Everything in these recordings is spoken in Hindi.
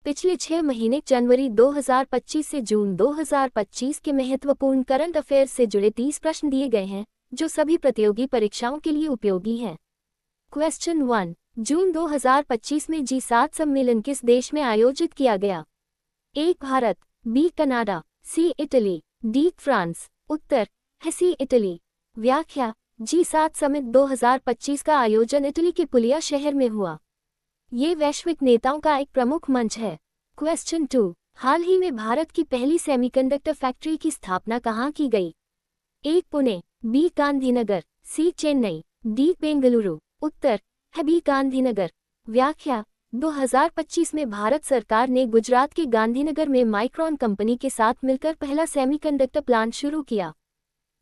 पिछले 6 महीने जनवरी 2025 से जून 2025 के महत्वपूर्ण करंट अफेयर्स से जुड़े 30 प्रश्न दिए गए हैं जो सभी प्रतियोगी परीक्षाओं के लिए उपयोगी हैं। क्वेश्चन 1। जून 2025 में G7 सम्मेलन किस देश में आयोजित किया गया? ए. भारत, B. Canada, C. Italy, D. France. उत्तर है सी. इटली। व्याख्या: G7 समिट 2025 का आयोजन इटली के पुलिया शहर में हुआ। ये वैश्विक नेताओं का एक प्रमुख मंच है। क्वेश्चन 2। हाल ही में भारत की पहली सेमीकंडक्टर फैक्ट्री की स्थापना कहाँ की गई? ए. पुणे, बी. गांधीनगर, सी. चेन्नई, डी. बेंगलुरु। उत्तर है बी. गांधीनगर। व्याख्या: 2025 में भारत सरकार ने गुजरात के गांधीनगर में माइक्रोन कंपनी के साथ मिलकर पहला सेमीकंडक्टर प्लांट शुरू किया।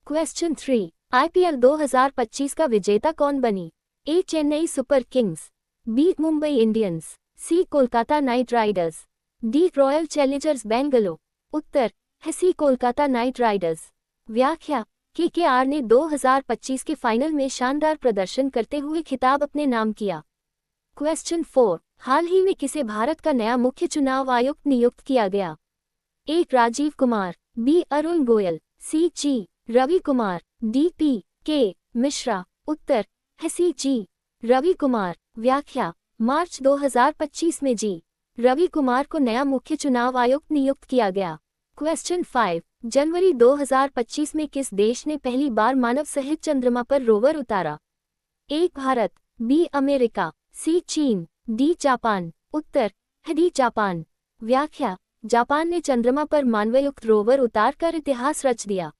क्वेश्चन 3। IPL 2025 का विजेता कौन बनी? A. Chennai Super Kings, B. Mumbai Indians, C. Kolkata Knight Riders, D. Royal Challengers Bengaluru. उत्तर है सी. Kolkata Knight Riders. व्याख्या: KKR ने 2025 के फाइनल में शानदार प्रदर्शन करते हुए खिताब अपने नाम किया। क्वेश्चन 4। हाल ही में किसे भारत का नया मुख्य चुनाव आयुक्त नियुक्त किया गया? ए. राजीव कुमार, बी. अरुण गोयल, सी. जी. रवि कुमार, डी. P.K. मिश्रा। उत्तर है सी. जी. रवि कुमार। व्याख्या: मार्च 2025 में जी. रवि कुमार को नया मुख्य चुनाव आयुक्त नियुक्त किया गया। क्वेश्चन 5। जनवरी 2025 में किस देश ने पहली बार मानव सहित चंद्रमा पर रोवर उतारा? ए. भारत, बी. अमेरिका, सी. चीन, डी. जापान। उत्तर है डी. जापान। व्याख्या: जापान ने चंद्रमा पर मानवयुक्त रोवर उतारकर इतिहास रच दिया।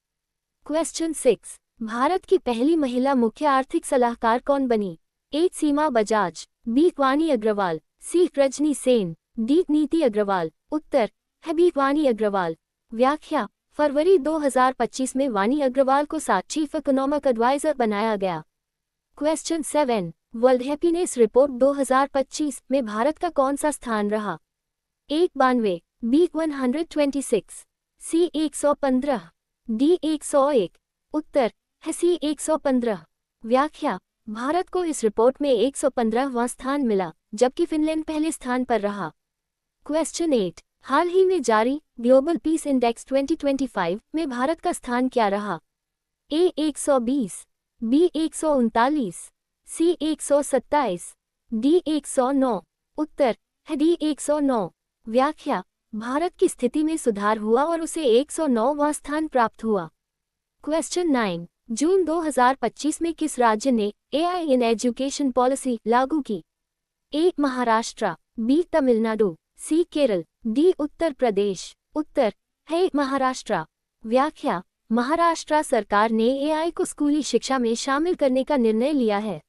क्वेश्चन 6। भारत की पहली महिला मुख्य आर्थिक सलाहकार कौन बनी? ए. सीमा बजाज, बी. वाणी अग्रवाल, सी. रजनी सेन, डी. नीति अग्रवाल। उत्तर है बी. वाणी अग्रवाल। व्याख्या: फरवरी 2025 में वाणी अग्रवाल को चीफ इकोनॉमिक एडवाइजर बनाया गया। क्वेश्चन 7। वर्ल्ड हैप्पीनेस रिपोर्ट 2025 में भारत का कौन सा स्थान रहा? ए. 92, बी. 126, सी. 115, डी. 101। उत्तर है सी. 115। व्याख्या: भारत को इस रिपोर्ट में 115वां स्थान मिला, जबकि फिनलैंड पहले स्थान पर रहा। क्वेश्चन 8। हाल ही में जारी ग्लोबल पीस इंडेक्स 2025 में भारत का स्थान क्या रहा? ए. 120, बी. 139, सी. 127, डी. 109। उत्तर है डी. 109। व्याख्या: भारत की स्थिति में सुधार हुआ और उसे 109वां स्थान प्राप्त हुआ। क्वेश्चन 9। जून 2025 में किस राज्य ने AI इन एजुकेशन पॉलिसी लागू की? ए. महाराष्ट्र, बी. तमिलनाडु, सी. केरल, डी. उत्तर प्रदेश। उत्तर है महाराष्ट्र। व्याख्या: महाराष्ट्र सरकार ने AI को स्कूली शिक्षा में शामिल करने का निर्णय लिया है।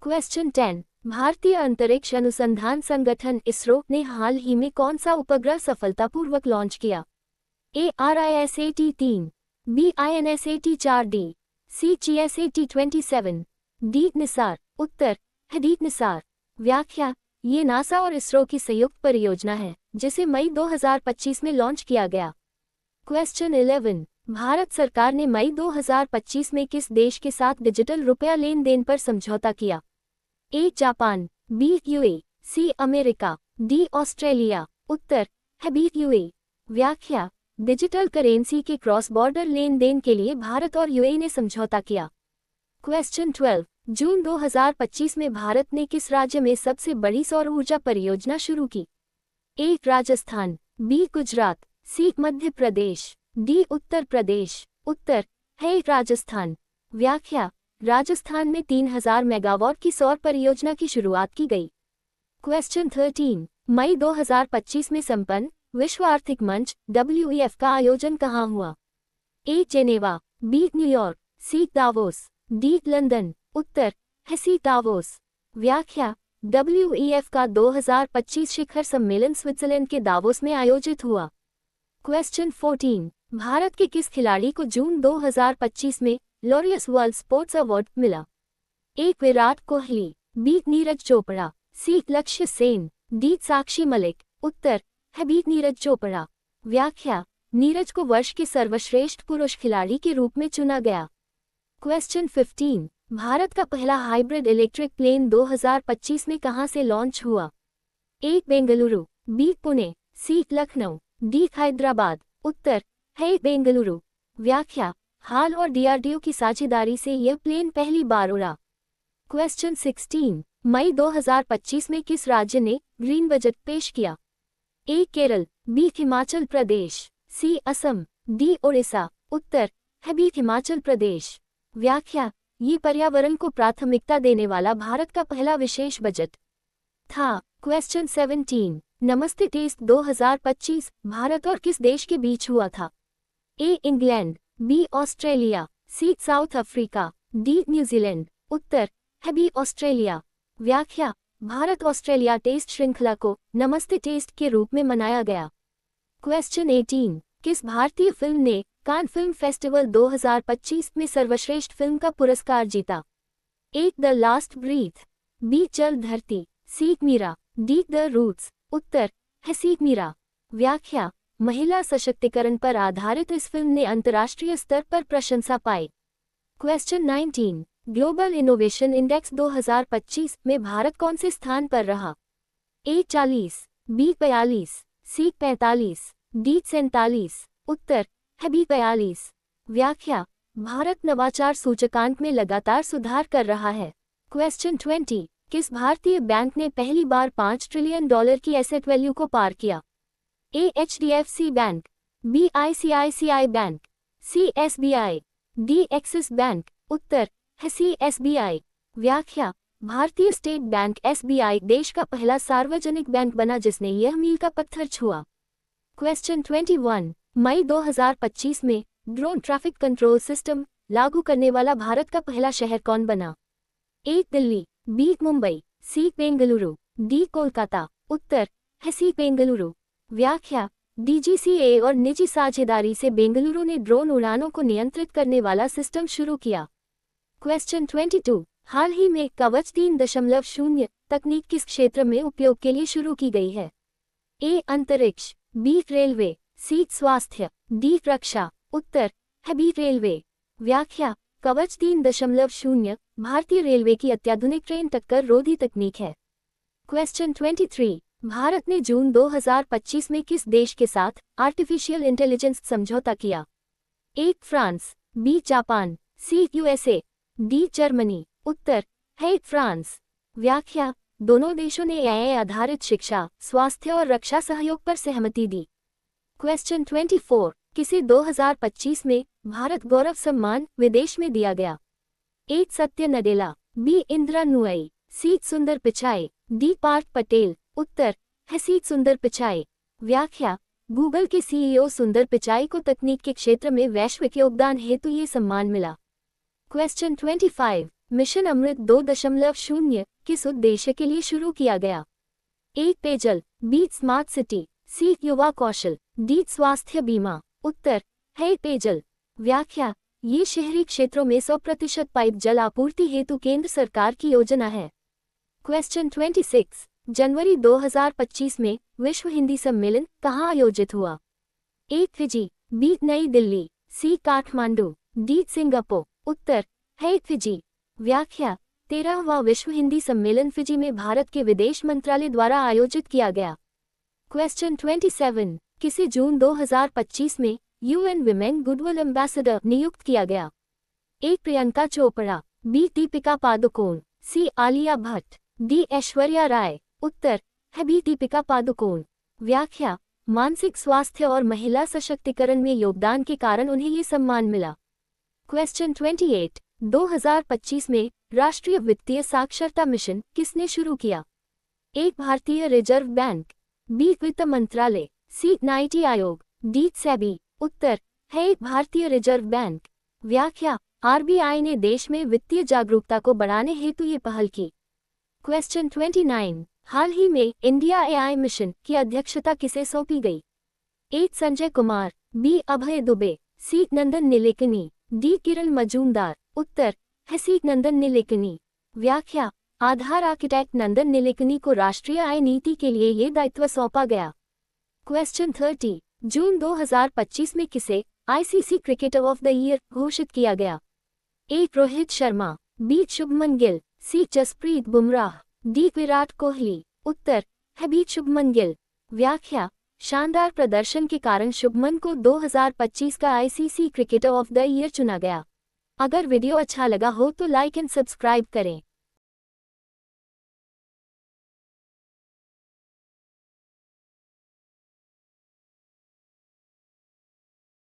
क्वेश्चन 10। भारतीय अंतरिक्ष अनुसंधान संगठन इसरो ने हाल ही में कौन सा उपग्रह सफलतापूर्वक लॉन्च किया? A. RISAT-3, B. INSAT-4D, C. GSAT-27, D. NISAR. उत्तर है डी. निसार। व्याख्या: ये नासा और इसरो की संयुक्त परियोजना है जिसे मई 2025 में लॉन्च किया गया। क्वेश्चन 11। भारत सरकार ने मई 2025 में किस देश के साथ डिजिटल रुपया लेन देन पर समझौता किया? A. Japan, B. UAE, C. America, D. Australia. उत्तर है बी. UAE। व्याख्या: डिजिटल करेंसी के क्रॉस बॉर्डर लेन देन के लिए भारत और UAE ने समझौता किया। क्वेश्चन 12। जून 2025 में भारत ने किस राज्य में सबसे बड़ी सौर ऊर्जा परियोजना शुरू की? ए. राजस्थान, बी. गुजरात, सी. मध्य प्रदेश, डी. उत्तर प्रदेश। उत्तर है राजस्थान। व्याख्या: राजस्थान में 3000 मेगावाट की सौर परियोजना की शुरुआत की गई। क्वेश्चन 13। मई 2025 में संपन्न विश्व आर्थिक मंच WEF का आयोजन कहाँ हुआ? A. Geneva, B. New York, C. Davos, D. London. उत्तर है सी. दावोस। व्याख्या: WEF का 2025 शिखर सम्मेलन स्विट्जरलैंड के दावोस में आयोजित हुआ। क्वेश्चन 14। भारत के किस खिलाड़ी को जून 2025 में लॉरियस वर्ल्ड स्पोर्ट्स अवार्ड मिला? ए. विराट कोहली, बी. नीरज चोपड़ा, सी. लक्ष्य सेन, डी. साक्षी मलिक। उत्तर है बी. नीरज चोपड़ा। व्याख्या: नीरज को वर्ष के सर्वश्रेष्ठ पुरुष खिलाड़ी के रूप में चुना गया। क्वेश्चन 15। भारत का पहला हाइब्रिड इलेक्ट्रिक प्लेन 2025 में कहां से लॉन्च हुआ? ए. बेंगलुरु, बी पुणे, सी लखनऊ, डी हैदराबाद। उत्तर है बेंगलुरु। व्याख्या, हाल और डीआरडीओ की साझेदारी से यह प्लेन पहली बार उड़ा। क्वेश्चन 16, मई 2025 में किस राज्य ने ग्रीन बजट पेश किया? ए केरल, बी हिमाचल प्रदेश, सी असम, डी ओडिशा। उत्तर है बी हिमाचल प्रदेश। व्याख्या, ये पर्यावरण को प्राथमिकता देने वाला भारत का पहला विशेष बजट था। क्वेश्चन 17, नमस्ते टेस्ट 2025 भारत और किस देश के बीच हुआ था? A England, B Australia, C South Africa, D New Zealand. उत्तर है बी ऑस्ट्रेलिया। व्याख्या, भारत ऑस्ट्रेलिया टेस्ट श्रृंखला को नमस्ते टेस्ट के रूप में मनाया गया। क्वेश्चन 18, किस भारतीय फिल्म ने कान फिल्म फेस्टिवल 2025 में सर्वश्रेष्ठ फिल्म का पुरस्कार जीता? ए द लास्ट ब्रीथ, बी चल धरती, सी मीरा, डी द रूट्स। उत्तर है सी मीरा। व्याख्या, महिला सशक्तिकरण पर आधारित इस फिल्म ने अंतर्राष्ट्रीय स्तर पर प्रशंसा पाई। क्वेश्चन 19, ग्लोबल इनोवेशन इंडेक्स 2025 में भारत कौन से स्थान पर रहा? ए 40, बी 42, सी 45, डी 47। उत्तर है बी 42। व्याख्या, भारत नवाचार सूचकांक में लगातार सुधार कर रहा है। क्वेश्चन 20, किस भारतीय बैंक ने पहली बार $5 ट्रिलियन की एसेट वैल्यू को पार किया? A HDFC bank, B ICICI bank, C SBI, D Axis bank. उत्तर है सी SBI। व्याख्या, भारतीय स्टेट बैंक SBI देश का पहला सार्वजनिक बैंक बना जिसने यह मील का पत्थर छुआ। क्वेश्चन 21, मई 2025 में ड्रोन ट्रैफिक कंट्रोल सिस्टम लागू करने वाला भारत का पहला शहर कौन बना? ए दिल्ली, बी मुंबई, सी बेंगलुरु, डी कोलकाता। उत्तर है सी बेंगलुरु। व्याख्या, DGCA और निजी साझेदारी से बेंगलुरु ने ड्रोन उड़ानों को नियंत्रित करने वाला सिस्टम शुरू किया। क्वेश्चन 22, हाल ही में कवच 3.0 तकनीक किस क्षेत्र में उपयोग के लिए शुरू की गई है? ए अंतरिक्ष, बी रेलवे, सी स्वास्थ्य, डी रक्षा। उत्तर है बी रेलवे। व्याख्या, कवच 3.0 भारतीय रेलवे की अत्याधुनिक ट्रेन टक्कर रोधी तकनीक है। क्वेश्चन 23, भारत ने जून 2025 में किस देश के साथ आर्टिफिशियल इंटेलिजेंस समझौता किया? A France, B Japan, C USA, D Germany. उत्तर है फ्रांस। व्याख्या, दोनों देशों ने AI आधारित शिक्षा, स्वास्थ्य और रक्षा सहयोग पर सहमति दी। क्वेश्चन 24, किसे 2025 में भारत गौरव सम्मान विदेश में दिया गया? ए सत्य नडेला, बी इंदिरा नुई, सी सुंदर पिचाई, डी पार्थ पटेल। उत्तर है सी सुंदर पिचाई। व्याख्या, गूगल के CEO सुंदर पिचाई को तकनीक के क्षेत्र में वैश्विक योगदान हेतु ये सम्मान मिला। क्वेश्चन 25, मिशन अमृत 2.0 किस उद्देश्य के लिए शुरू किया गया? ए पेयजल, बी स्मार्ट सिटी, सी युवा कौशल, डी स्वास्थ्य बीमा। उत्तर है पेयजल। व्याख्या, ये शहरी क्षेत्रों में 100% पाइप जल आपूर्ति हेतु केंद्र सरकार की योजना है। क्वेश्चन 26, जनवरी 2025 में विश्व हिंदी सम्मेलन कहाँ आयोजित हुआ? ए फिजी, बी नई दिल्ली, सी काठमांडू, डी सिंगापुर। उत्तर है फिजी। व्याख्या, 13वां विश्व हिंदी सम्मेलन फिजी में भारत के विदेश मंत्रालय द्वारा आयोजित किया गया। क्वेश्चन 27, किसे जून 2025 में UN विमेन गुडविल एम्बेसडर नियुक्त किया गया? ए प्रियंका चोपड़ा, बी दीपिका पादुकोण, सी आलिया भट्ट, डी ऐश्वर्या राय। उत्तर है बी दीपिका पादुकोण। व्याख्या, मानसिक स्वास्थ्य और महिला सशक्तिकरण में योगदान के कारण उन्हें ये सम्मान मिला। क्वेश्चन 28, 2025 में राष्ट्रीय वित्तीय साक्षरता मिशन किसने शुरू किया? ए भारतीय रिजर्व बैंक, बी वित्त मंत्रालय, सी नीति आयोग, डी सेबी। उत्तर है भारतीय रिजर्व बैंक। व्याख्या, RBI ने देश में वित्तीय जागरूकता को बढ़ाने हेतु ये पहल की। क्वेश्चन 29, हाल ही में इंडिया AI मिशन की अध्यक्षता किसे सौंपी गई? ए संजय कुमार, बी अभय दुबे, सी नंदन नीलेकनी, डी किरण मजूमदार। उत्तर है सी नंदन नीलेकनी। व्याख्या, आधार आर्किटेक्ट नंदन नीलेकनी को राष्ट्रीय आय नीति के लिए ये दायित्व सौंपा गया। क्वेश्चन 30, जून 2025 में किसे ICC cricketer of the year घोषित किया गया? ए रोहित शर्मा, बी शुभमन गिल, सी जसप्रीत बुमराह, डी विराट कोहली। उत्तर है बी शुभमन गिल। व्याख्या: शानदार प्रदर्शन के कारण शुभमन को 2025 का ICC cricketer of the year चुना गया। अगर वीडियो अच्छा लगा हो तो लाइक एंड सब्सक्राइब करें।